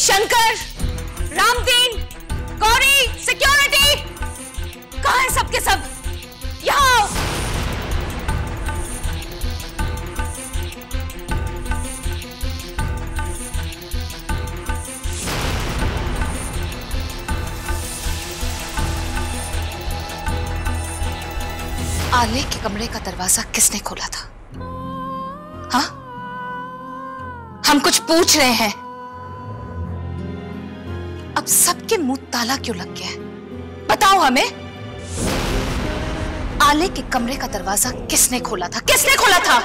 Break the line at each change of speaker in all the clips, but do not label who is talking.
Shankar, Ramdeen, Gauri, security, कहाँ हैं सबके सब? यहाँ आओ। आले के कमरे का दरवाजा किसने खोला था? हाँ, हम कुछ पूछ रहे हैं। अब सबके मुंह ताला क्यों लग गया है? बताओ हमें। आले के कमरे का दरवाजा किसने खोला था? किसने खोला था?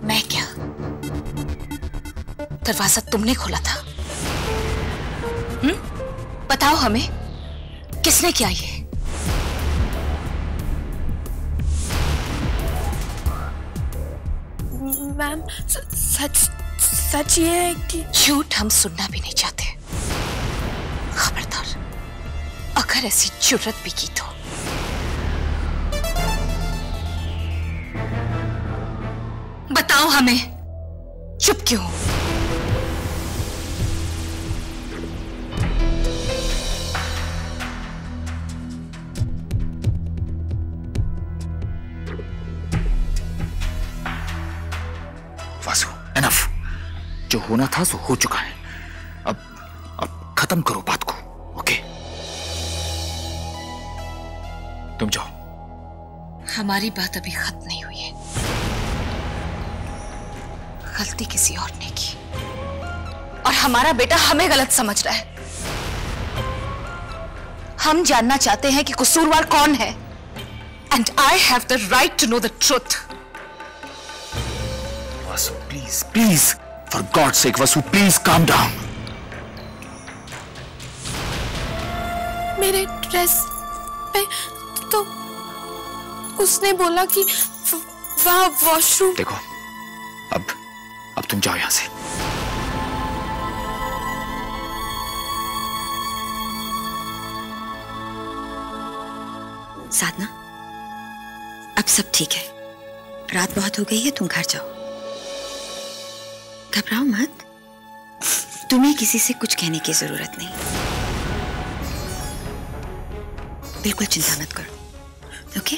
मैं क्या? दरवाजा तुमने खोला था? बताओ हमें, किसने किया ये?
मैम, सच ये है कि
झूठ हम सुनना भी नहीं चाहते। खबरदार, अगर ऐसी जुर्रत भी की तो। बताओ हमें, चुप क्यों?
वासु, एनफ। जो होना था सो हो चुका है। अब खत्म करो बात को, ओके? तुम जाओ।
हमारी बात अभी खत्म नहीं हुई है। गलती किसी और ने की और हमारा बेटा हमें गलत समझ रहा है। हम जानना चाहते हैं कि कसूरवार कौन है। And I have the right to know the truth.
Vasu, please please, for God sake Vasu, please calm down.
मेरे ड्रेस पे तो उसने बोला कि वहाँ वॉशरूम।
देखो, अब तुम जाओ यहां से।
साधना, अब सब ठीक है। रात बहुत हो गई है, तुम घर जाओ। घबराओ मत, तुम्हें किसी से कुछ कहने की जरूरत नहीं। बिल्कुल चिंता मत करो, ओके?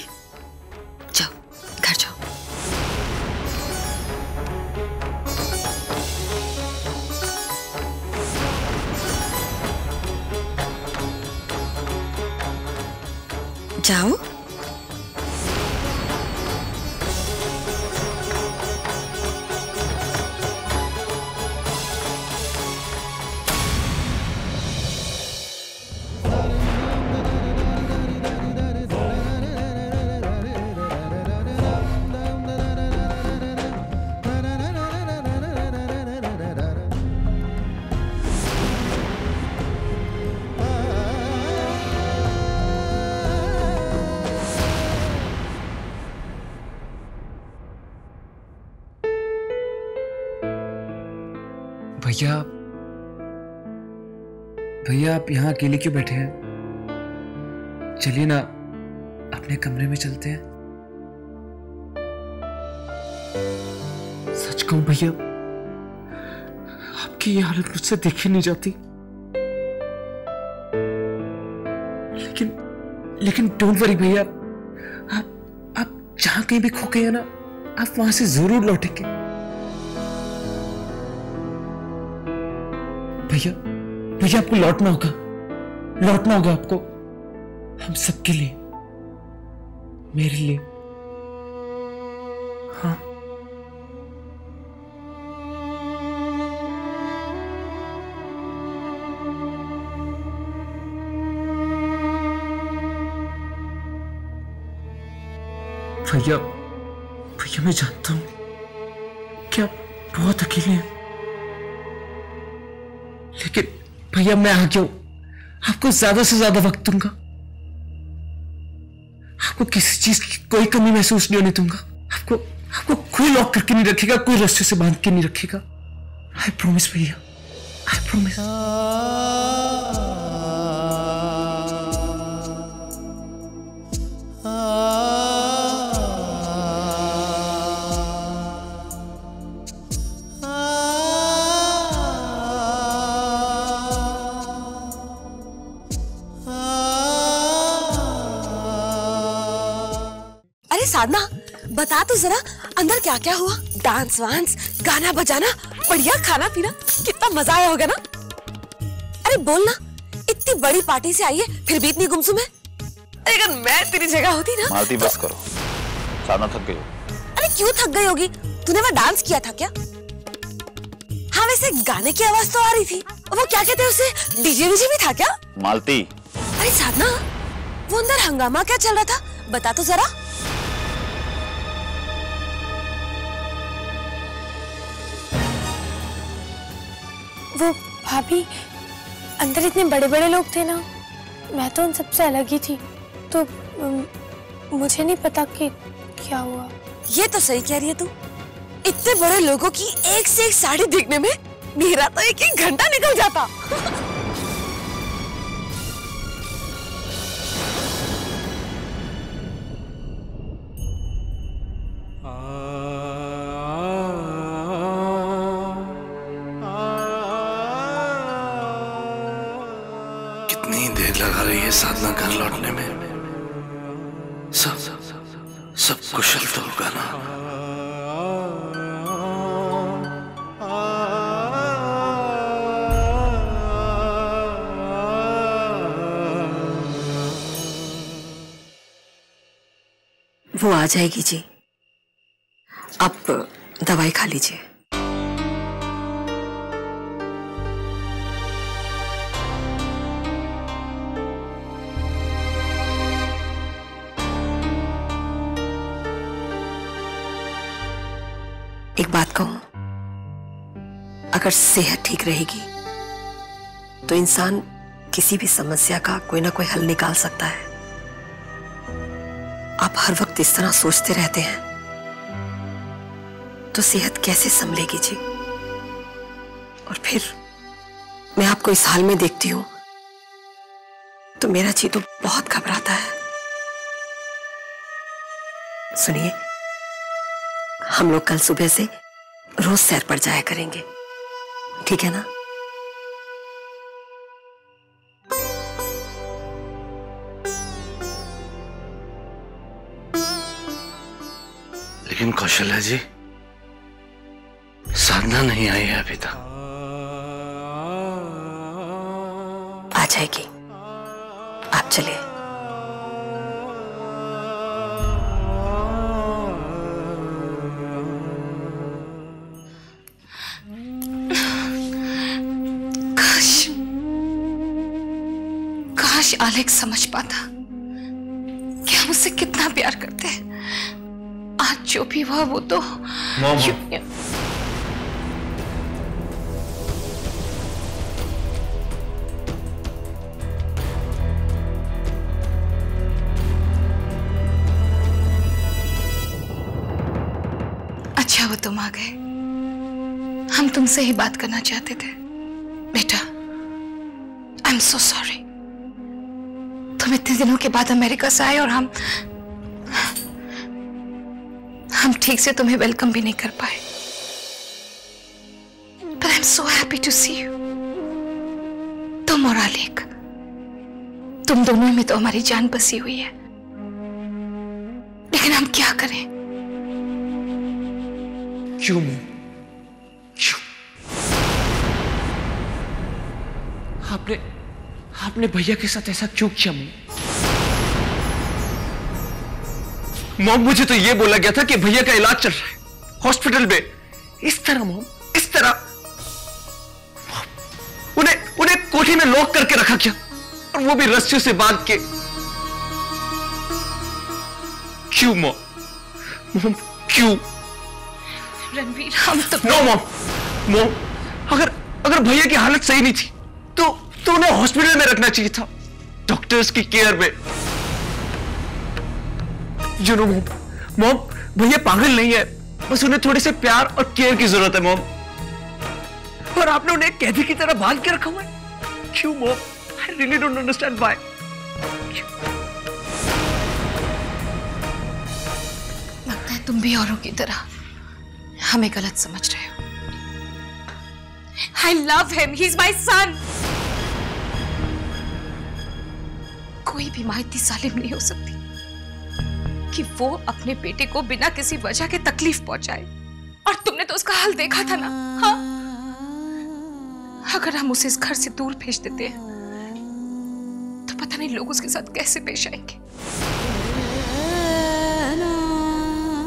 जाओ, घर जाओ। जाओ।
भैया आप यहाँ अकेले क्यों बैठे हैं? चलिए ना, अपने कमरे में चलते हैं। सच कहूं भैया, आपकी ये हालत मुझसे देखी नहीं जाती। लेकिन डोंट वरी भैया, आप जहां कहीं भी खो गए हैं ना, आप वहां से जरूर लौटेंगे। भैया आपको लौटना होगा आपको, हम सबके लिए, मेरे लिए। हाँ, भैया मैं जानता हूं कि आप बहुत अकेले हैं, लेकिन भैया मैं आ गया हूं, आपको ज्यादा से ज्यादा वक्त दूंगा। आपको किसी चीज की कोई कमी महसूस नहीं होने दूंगा। आपको आपको कोई लॉक करके नहीं रखेगा, कोई रस्से से बांध के नहीं रखेगा। आई प्रॉमिस भैया, आई प्रॉमिस।
साधना, बता तो जरा अंदर क्या क्या हुआ? डांस वांस, गाना बजाना, बढ़िया खाना पीना, कितना मजा आया होगा ना? अरे बोल ना, इतनी बड़ी पार्टी से आई है फिर भी इतनी गुमसुम है। अगर मैं तेरी जगह होती ना।
मालती बस करो, साधना थक गई।
अरे क्यों थक गई होगी? तूने वहाँ डांस किया था क्या? हाँ वैसे गाने की आवाज तो आ रही थी। वो क्या कहते हैं उसे, डीजे वीजे भी था क्या?
मालती।
अरे साधना, वो अंदर हंगामा क्या चल रहा था, बता तो जरा।
वो भाभी, अंदर इतने बड़े बड़े लोग थे ना, मैं तो उन सबसे अलग ही थी, तो मुझे नहीं पता कि क्या हुआ।
ये तो सही कह रही है तू। इतने बड़े लोगों की एक से एक साड़ी देखने में मेरा तो एक एक घंटा निकल जाता।
कितनी देर लगा रही है साधना घर लौटने में? सब कुशल तो होगा ना?
वो आ जाएगी जी, आप दवाई खा लीजिए। एक बात कहूं, अगर सेहत ठीक रहेगी तो इंसान किसी भी समस्या का कोई ना कोई हल निकाल सकता है। आप हर वक्त इस तरह सोचते रहते हैं तो सेहत कैसे संभलेगी जी? और फिर मैं आपको इस हाल में देखती हूं तो मेरा जी तो बहुत घबराता है। सुनिए, हम लोग कल सुबह से रोज सैर पर जाया करेंगे, ठीक है ना?
लेकिन कौशल्या जी, साधना नहीं आई है अभी तक।
आ जाएगी, आप चलिए।
काश एलेक्स समझ पाता कि हम उससे कितना प्यार करते हैं। आज जो भी हुआ वो तो अच्छा वो तुम आ गए। हम तुमसे ही बात करना चाहते थे बेटा। I am so sorry. तुम इतने दिनों के बाद अमेरिका से आए और हम ठीक से तुम्हें वेलकम भी नहीं कर पाए। But I'm so happy to see you. तुम और आलेख, तुम दोनों में तो हमारी जान बसी हुई है, लेकिन हम क्या करें?
क्यों क्यों? आपने भैया के साथ ऐसा क्यों किया मॉम? मुझे तो ये बोला गया था कि भैया का इलाज चल रहा है हॉस्पिटल में। इस तरह मॉम, इस तरह उन्हें कोठी में लॉक करके रखा गया, और वो भी रस्सियों से बांध के। क्यों मॉम क्यों?
रणवीर, हम तो
नो मॉम, अगर भैया की हालत सही नहीं थी तो उन्हें हॉस्पिटल में रखना चाहिए था, डॉक्टर्स की केयर में। यू नो मॉम, भैया पागल नहीं है, बस उन्हें थोड़े से प्यार और केयर की जरूरत है मॉम। और आपने उन्हें कैदी की तरह बांध के रखा हुआ है। क्यों mom? I really don't understand why.
लगता है तुम भी औरों की तरह हमें गलत समझ रहे हो। I love him. He's my son. कोई भी माँ इतनी जालिम नहीं हो सकती कि वो अपने बेटे को बिना किसी वजह के तकलीफ पहुंचाए। और तुमने तो उसका हाल देखा था ना? हाँ? अगर हम उसे इस घर से दूर भेज देते हैं तो पता नहीं लोग उसके साथ कैसे पेश आएंगे।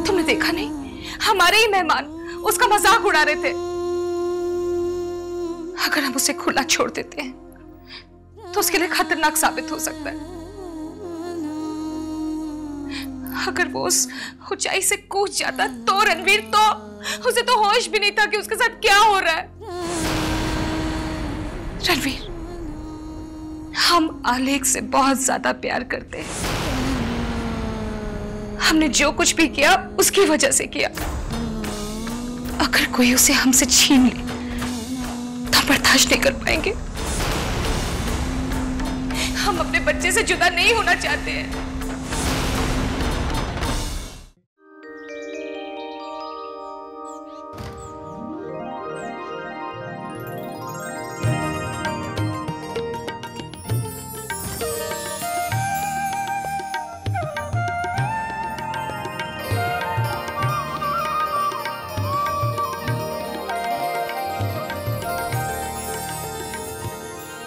तुमने देखा नहीं, हमारे ही मेहमान उसका मजाक उड़ा रहे थे। अगर हम उसे खुला छोड़ देते हैं तो उसके लिए खतरनाक साबित हो सकता है। अगर वो उस ऊंचाई से कूद जाता तो रणवीर, तो उसे तो होश भी नहीं था कि उसके साथ क्या हो रहा है। रणवीर, हम आलेख से बहुत ज्यादा प्यार करते हैं। हमने जो कुछ भी किया उसकी वजह से किया। अगर कोई उसे हमसे छीन ले तो बर्दाश्त नहीं कर पाएंगे। हम अपने बच्चे से जुदा नहीं होना चाहते हैं।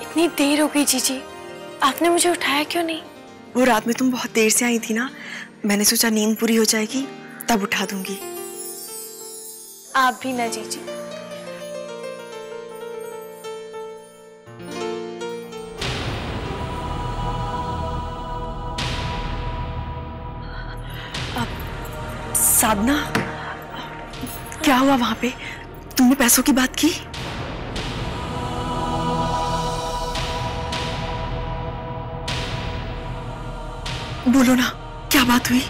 इतनी देर हो गई जीजी, आपने मुझे उठाया क्यों नहीं?
वो रात में तुम बहुत देर से आई थी ना, मैंने सोचा नींद पूरी हो जाएगी तब उठा दूंगी।
आप भी ना जीजी।
साधना, क्या हुआ वहां पे? तुमने पैसों की बात की? बोलो ना, क्या बात हुई?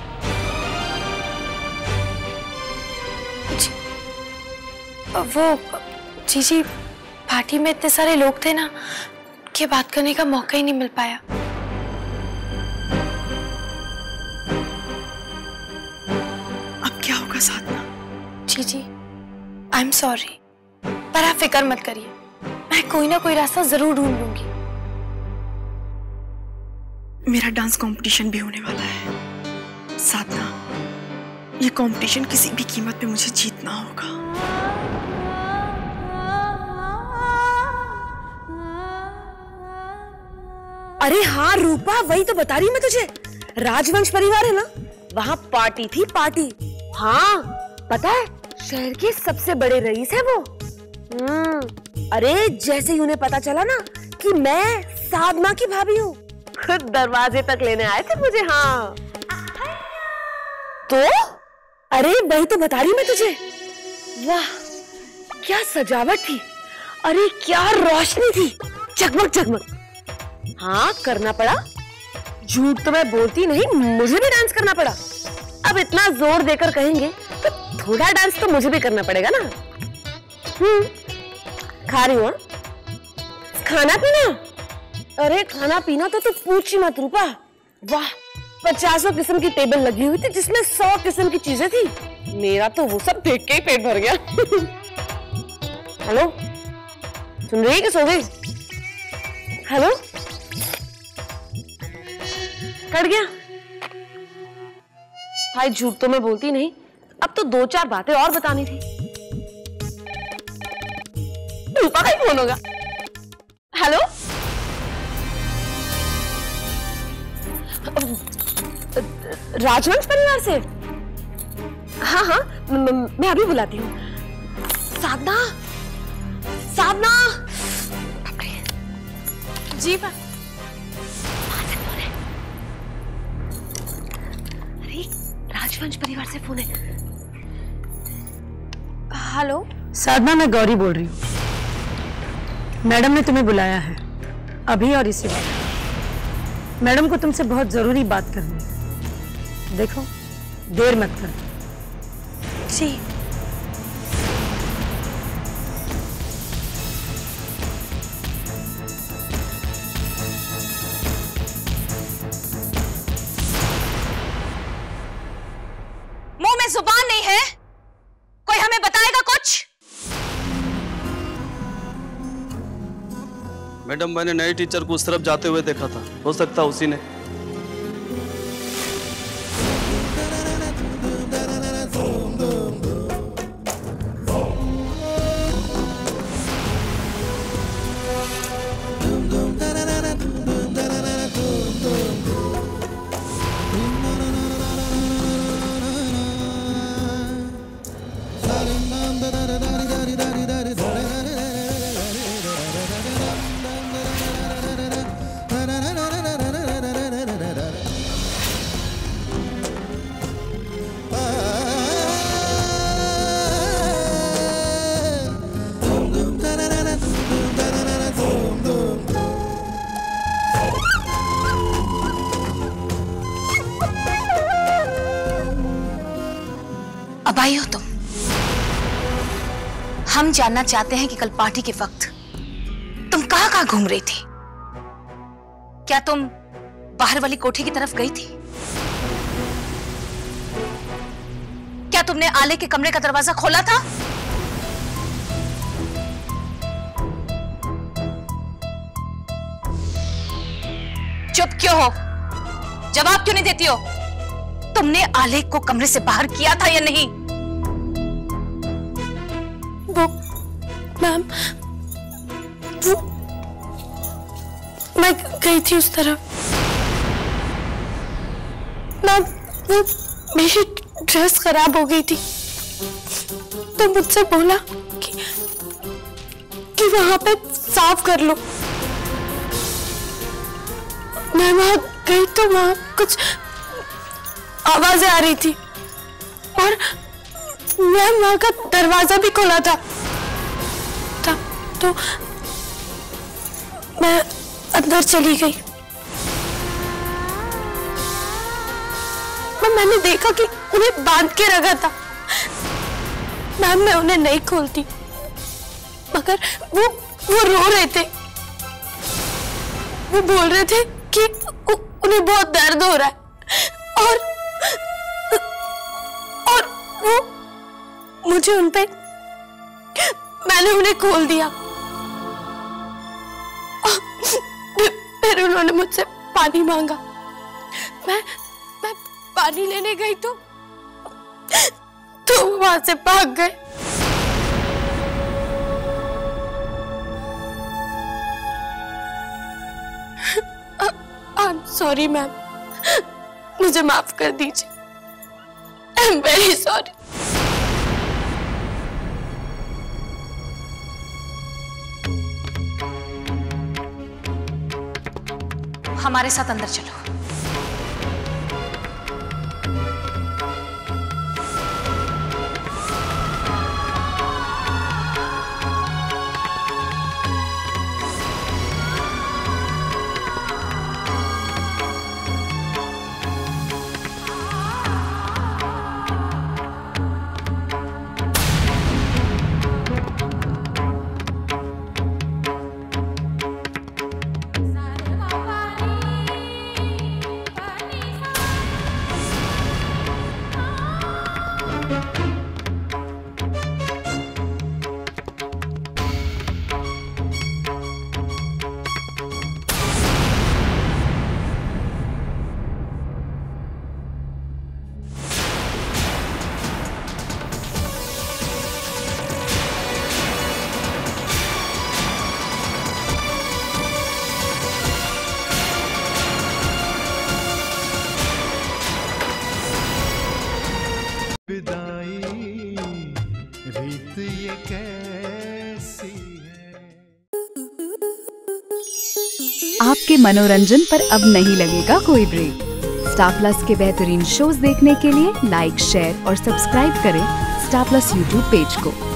वो जीजी, पार्टी में इतने सारे लोग थे ना कि बात करने का मौका ही नहीं मिल पाया।
अब क्या होगा साधना?
जीजी, आई एम सॉरी, पर आप फिक्र मत करिए, मैं कोई ना कोई रास्ता जरूर ढूंढ लूंगी।
मेरा डांस कंपटीशन भी होने वाला है साधना। ये कंपटीशन किसी भी कीमत पे मुझे जीतना होगा।
अरे हाँ रूपा, वही तो बता रही मैं तुझे। राजवंश परिवार है ना, वहाँ पार्टी थी, पार्टी। हाँ पता है, शहर के सबसे बड़े रईस है वो। अरे जैसे ही उन्हें पता चला ना कि मैं साधना की भाभी हूँ, खुद दरवाजे तक लेने आए थे मुझे। हाँ तो अरे वही तो बता रही मैं तुझे। वाह क्या सजावट थी, अरे क्या रोशनी थी, जगमग जगमग। हाँ करना पड़ा, झूठ तो मैं बोलती नहीं, मुझे भी डांस करना पड़ा। अब इतना जोर देकर कहेंगे तो थोड़ा डांस तो मुझे भी करना पड़ेगा ना। खा रही हूँ खाना पीना। अरे खाना पीना तो तू पूछ ही मत रूपा। वाह 50 किस्म की टेबल लगी हुई थी जिसमें 100 किस्म की चीजें थी। मेरा तो वो सब देख के ही पेट भर गया। हेलो, सुन रही है कि सो गई? हेलो, कट गया भाई। झूठ तो मैं बोलती नहीं, अब तो 2-4 बातें और बतानी थी। रूपा का ही फोन होगा। हेलो, राजवंश परिवार से? हाँ हाँ मैं अभी बुलाती हूँ। साधना, साधना।
जी बा।
अरे राजवंश परिवार से फोन है।
हेलो
साधना, मैं गौरी बोल रही हूँ। मैडम ने तुम्हें बुलाया है अभी और इसी वक्त। मैडम को तुमसे बहुत जरूरी बात करनी है। देखो देर मत कर।
जी।
मुंह में जुबान नहीं है? कोई हमें बताएगा कुछ?
मैडम, मैंने नए टीचर को उस तरफ जाते हुए देखा था, हो सकता उसी ने।
अब आई हो तुम। हम जानना चाहते हैं कि कल पार्टी के वक्त तुम कहां घूम रही थी। क्या तुम बाहर वाली कोठी की तरफ गई थी? क्या तुमने आले के कमरे का दरवाजा खोला था? चुप क्यों हो? जवाब क्यों नहीं देती हो? तुमने आले को कमरे से बाहर किया था या नहीं?
वो मैम, वो मैं गई थी उस तरफ। मैम, वो मेरी ड्रेस खराब हो गई थी तो मुझसे बोला कि वहां पे साफ कर लो। मैं वहां गई तो वहां कुछ आवाजें आ रही थी और मैं वहां का दरवाजा भी खोला था तो मैं अंदर चली गई। मैंने देखा कि उन्हें बांध के रखा था। मैम, मैं उन्हें नहीं खोलती मगर वो रो रहे थे। वो बोल रहे थे कि उन्हें बहुत दर्द हो रहा है और वो मुझे उन पे, मैंने उन्हें खोल दिया। फिर उन्होंने मुझसे पानी मांगा। मैं पानी लेने गई तो वहां से भाग गए। आई एम सॉरी मैम, मुझे माफ कर दीजिए। I am very sorry.
हमारे साथ अंदर चलो।
आपके मनोरंजन पर अब नहीं लगेगा कोई ब्रेक। स्टार प्लस के बेहतरीन शोज देखने के लिए लाइक, शेयर और सब्सक्राइब करें स्टार प्लस यूट्यूब पेज को।